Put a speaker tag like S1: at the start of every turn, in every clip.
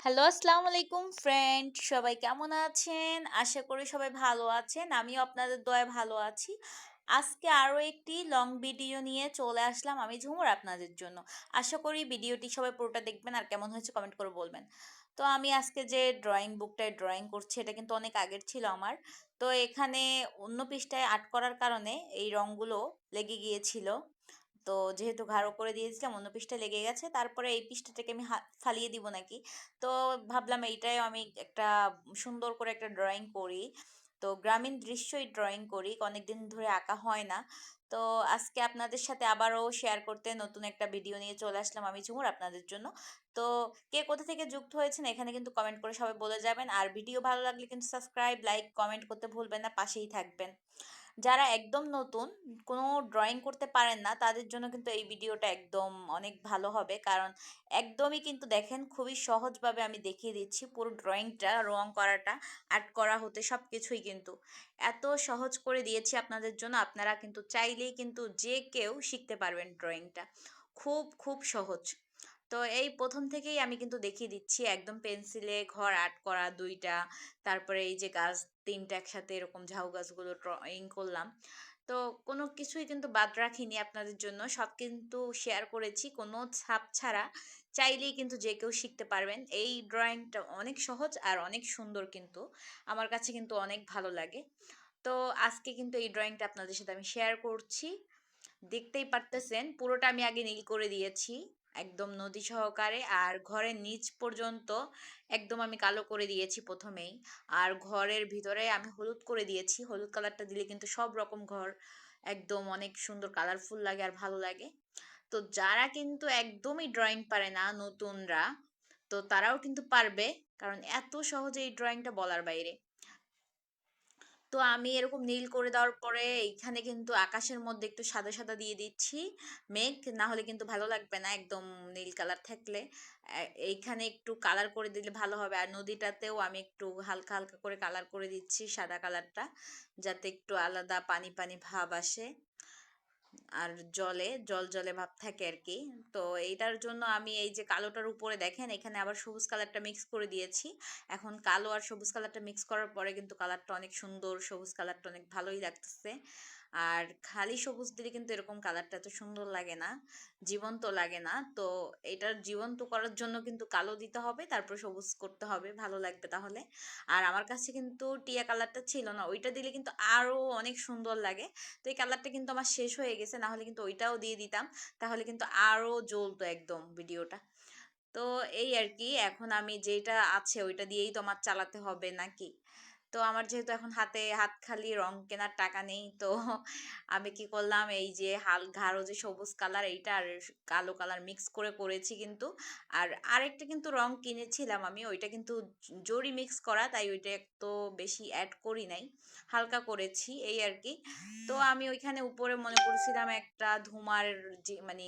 S1: Hello, আসসালামু আলাইকুম friend. সবাই কেমন আছেন? আশা করি সবাই ভালো আছেন। আমিও আপনাদের দয়ায় ভালো আছি। আজকে আরো একটি লং ভিডিও নিয়ে চলে আসলাম আমি ঝুমুর আপনাদের জন্য। আশা করি ভিডিওটি সবাই পুরোটা দেখবেন আর কেমন হয়েছে কমেন্ট করে বলবেন। তো আমি আজকে যে ড্রয়িং বুকটায় ড্রয়িং করছি এটা কিন্তু অনেক আগের ছিল আমার। তো এখানে অন্য পৃষ্ঠায় আর্ট করার কারণে এই রংগুলো লেগে গিয়েছিল। তো যেহেতু গাঢ় করে দিয়েছিলাম অন্য পৃষ্ঠায় লেগে গেছে, তারপরে এই পৃষ্ঠাটাকে আমি ফালিয়ে দিব নাকি। তো ভাবলাম এইটাই আমি একটা সুন্দর করে একটা ড্রয়িং করি। তো গ্রামীণ দৃশ্যই ড্রয়িং করি, অনেকদিন ধরে আঁকা হয় না। তো আজকে আপনাদের সাথে আবারও শেয়ার করতে নতুন একটা ভিডিও নিয়ে চলে আসলাম আমি ঝুমুর আপনাদের জন্য। তো কে কোথা থেকে যুক্ত হয়েছেন এখানে কিন্তু কমেন্ট করে সবাই বলে যাবেন, আর ভিডিও ভালো লাগলে কিন্তু সাবস্ক্রাইব লাইক কমেন্ট করতে ভুলবেন না, পাশেই থাকবেন। যারা একদম নতুন, কোনো ড্রয়িং করতে পারেন না, তাদের জন্য কিন্তু এই ভিডিওটা একদম অনেক ভালো হবে। কারণ একদমই কিন্তু দেখেন খুবই সহজভাবে আমি দেখিয়ে দিচ্ছি পুরো ড্রয়িংটা, রং করাটা, আর্ট করা হতে সব কিছুই কিন্তু এত সহজ করে দিয়েছি আপনাদের জন্য। আপনারা কিন্তু চাইলেই কিন্তু যে কেউ শিখতে পারবেন ড্রয়িংটা, খুব খুব সহজ। তো এই প্রথম থেকেই আমি কিন্তু দেখিয়ে দিচ্ছি একদম পেন্সিলে ঘর আর্ট করা দুইটা, তারপরে এই যে গাছ তিনটা একসাথে এরকম ঝাউ গাছগুলো ড্রয়িং করলাম। তো কোনো কিছুই কিন্তু বাদ রাখিনি আপনাদের জন্য, সব কিন্তু শেয়ার করেছি কোনো ছাপ ছাড়া। চাইলেই কিন্তু যে কেউ শিখতে পারবেন। এই ড্রয়িংটা অনেক সহজ আর অনেক সুন্দর কিন্তু, আমার কাছে কিন্তু অনেক ভালো লাগে। তো আজকে কিন্তু এই ড্রয়িংটা আপনাদের সাথে আমি শেয়ার করছি। দেখতেই পারতেছেন পুরোটা আমি আগে নীল করে দিয়েছি একদম নদী সহকারে, আর ঘরের নিচ পর্যন্ত একদম আমি কালো করে দিয়েছি প্রথমেই। আর ঘরের ভিতরে আমি হলুদ করে দিয়েছি, হলুদ কালারটা দিলে কিন্তু সব রকম ঘর একদম অনেক সুন্দর কালারফুল লাগে আর ভালো লাগে। তো যারা কিন্তু একদমই ড্রয়িং পারে না, নতুনরা, তো তারাও কিন্তু পারবে, কারণ এত সহজে এই ড্রয়িংটা বলার বাইরে। তো আমি এরকম নীল করে দেওয়ার পরে এইখানে কিন্তু আকাশের মধ্যে একটু সাদা সাদা দিয়ে দিচ্ছি মেঘ, না হলে কিন্তু ভালো লাগবে না একদম নীল কালার থাকলে। এইখানে একটু কালার করে দিলে ভালো হবে। আর নদীটাতেও আমি একটু হালকা হালকা করে কালার করে দিচ্ছি সাদা কালারটা, যাতে একটু আলাদা পানি পানি ভাব আসে আর জলে জল জলে ভাব থাকে আর কি। তো এইটার জন্য আমি এই যে কালোটার উপরে দেখেন এখানে আবার সবুজ কালারটা মিক্স করে দিয়েছি। এখন কালো আর সবুজ কালারটা মিক্স করার পরে কিন্তু কালারটা অনেক সুন্দর, সবুজ কালারটা অনেক ভালোই লাগতেছে। আর খালি সবুজ দিলে কিন্তু এরকম কালারটা এত সুন্দর লাগে না, জীবন্ত লাগে না। তো এটার জীবন্ত করার জন্য কিন্তু কালো দিতে হবে, তারপর সবুজ করতে হবে, ভালো লাগবে তাহলে। আর আমার কাছে কিন্তু টিয়া কালারটা ছিল না, ওইটা দিলে কিন্তু আরো অনেক সুন্দর লাগে। তো এই কালারটা কিন্তু আমার শেষ হয়ে গেছে, না হলে কিন্তু ওইটাও দিয়ে দিতাম, তাহলে কিন্তু আরো জ্বলতো একদম ভিডিওটা। তো এই আর কি, এখন আমি যেটা আছে ওইটা দিয়েই তো আমার চালাতে হবে নাকি। তো আমার যেহেতু এখন হাতে হাত খালি, রং কেনার টাকা নেই, তো আমি কি করলাম, এই যে গাঢ় যে সবুজ কালার এইটা আর কালো কালার মিক্স করে করেছি কিন্তু। আর আরেকটা কিন্তু রং কিনেছিলাম আমি, ওইটা কিন্তু জরি মিক্স করা, তাই ওইটা তো বেশি অ্যাড করি নাই, হালকা করেছি এই আর কি। তো আমি ওইখানে উপরে মনে করছিলাম একটা ধুমার, যে মানে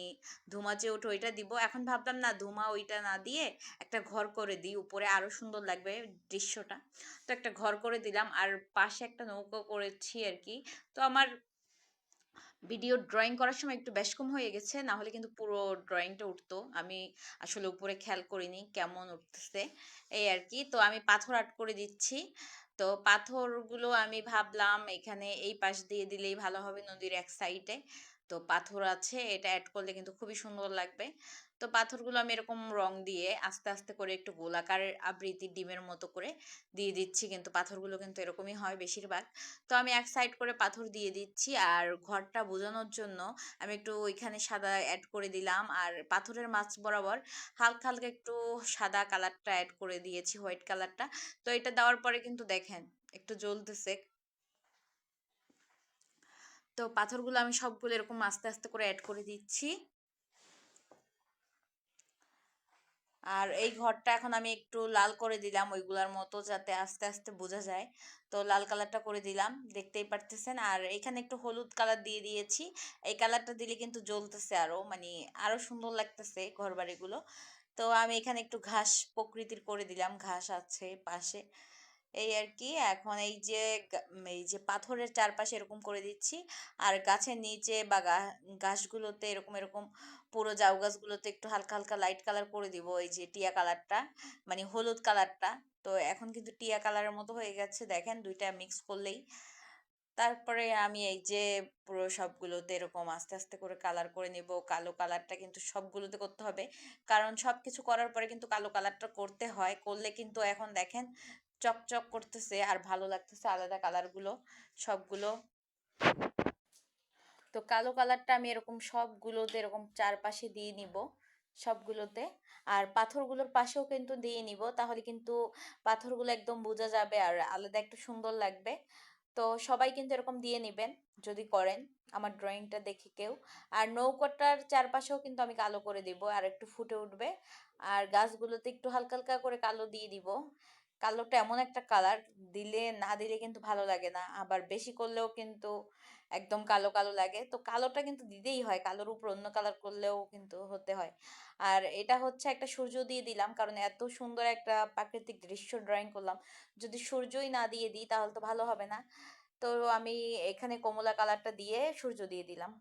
S1: ধুমা যে ওঠে ওইটা দিব, এখন ভাবলাম না ধুমা ওইটা না দিয়ে একটা ঘর করে দিই উপরে, আরো সুন্দর লাগবে দৃশ্যটা। তো একটা ঘর করে দিলাম, আর পাশে একটা নৌকো করেছি আর কি। তো আমার ভিডিও ড্রয়িং করার সময় একটু বেশ কম হয়ে গেছে, না হলে কিন্তু পুরো ড্রয়িংটা উঠতো। আমি আসলে উপরে খেয়াল করিনি কেমন উঠতেছে এই আর কি। তো আমি পাথর আর্ট করে দিচ্ছি। তো পাথরগুলো আমি ভাবলাম এখানে এই পাশ দিয়ে দিলেই ভালো হবে, নদীর এক সাইডে তো পাথর আছে, এটা অ্যাড করলে কিন্তু খুবই সুন্দর লাগবে। তো পাথরগুলো আমি এরকম রং দিয়ে আস্তে আস্তে করে একটু গোলাকারের আকৃতি ডিমের মতো করে দিয়ে দিচ্ছি, কিন্তু পাথরগুলো কিন্তু এরকমই হয় বেশিরভাগ। তো আমি এক সাইড করে পাথর দিয়ে দিচ্ছি, আর ঘরটা বোঝানোর জন্য আমি একটু ওইখানে সাদা অ্যাড করে দিলাম, আর পাথরের মাছ বরাবর হালকা হালকা একটু সাদা কালারটা অ্যাড করে দিয়েছি, হোয়াইট কালারটা। তো এটা দেওয়ার পরে কিন্তু দেখেন একটু জ্বলতেছে। তো পাথরগুলো আমি সবগুলো এরকম আস্তে আস্তে করে অ্যাড করে দিচ্ছি। আর এই ঘরটা এখন আমি একটু লাল করে দিলাম ওইগুলার মতো, যাতে আস্তে আস্তে বোঝা যায়। তো লাল কালারটা করে দিলাম, দেখতেই পারতেছেন। আর এখানে একটু হলুদ কালার দিয়ে দিয়েছি, এই কালারটা দিলে কিন্তু জ্বলতেছে আরো, মানে আরো সুন্দর লাগতেছে ঘর বাড়িগুলো। তো আমি এখানে একটু ঘাস প্রকৃতির করে দিলাম, ঘাস আছে পাশে এই আর কি। এখন এই যে এই যে পাথরের চারপাশে এরকম করে দিচ্ছি, আর গাছের নিচে বা গাছগুলোতে এরকম এরকম পুরো জাউ গাছগুলোতে একটু হালকা হালকা লাইট কালার করে দিব, এই যে টিয়া কালারটা, মানে হলুদ কালারটা। তো এখন কিন্তু টিয়া কালারের মতো হয়ে গেছে, দেখেন দুইটা মিক্স করলেই। তারপরে আমি এই যে পুরো সবগুলোতে এরকম আস্তে আস্তে করে কালার করে নিব। কালো কালারটা কিন্তু সবগুলোতে করতে হবে, কারণ সবকিছু করার পরে কিন্তু কালো কালারটা করতে হয়, করলে কিন্তু এখন দেখেন চকচক করতেছে আর ভালো লাগতেছে আলাদা কালারগুলো সবগুলো। তো কালো কালারটা আমি এরকম সবগুলোতে এরকম চারপাশে দিয়ে নিব সবগুলোতে। আর পাথরগুলোর পাশেও কিন্তু দিয়ে নিব, তাহলে কিন্তু পাথরগুলো একদম বোঝা যাবে আর আলাদা একটু সুন্দর লাগবে। তো সবাই কিন্তু এরকম দিয়ে নিবেন যদি করেন আমার ড্রয়িংটা দেখে কেউ। আর নৌকাটার চারপাশেও কিন্তু আমি কালো করে দিব আর একটু ফুটে উঠবে। আর গাছগুলোতে একটু হালকা হালকা করে কালো দিয়ে দিব। কালোটা এমন একটা কালার, দিলে না দিলে কিন্তু ভালো লাগে না, আবার বেশি করলেও কিন্তু একদম কালো কালো লাগে। তো কালোটা কিন্তু দিতেই হয়, কালোর উপর অন্য কালার করলেও কিন্তু হতে হয়। আর এটা হচ্ছে একটা সূর্য দিয়ে দিলাম, কারণ এত সুন্দর একটা প্রাকৃতিক দৃশ্য ড্রয়িং করলাম, যদি সূর্যই না দিয়ে দিই তাহলে তো ভালো হবে না। তো আমি এখানে কমলা কালারটা দিয়ে সূর্য দিয়ে দিলাম।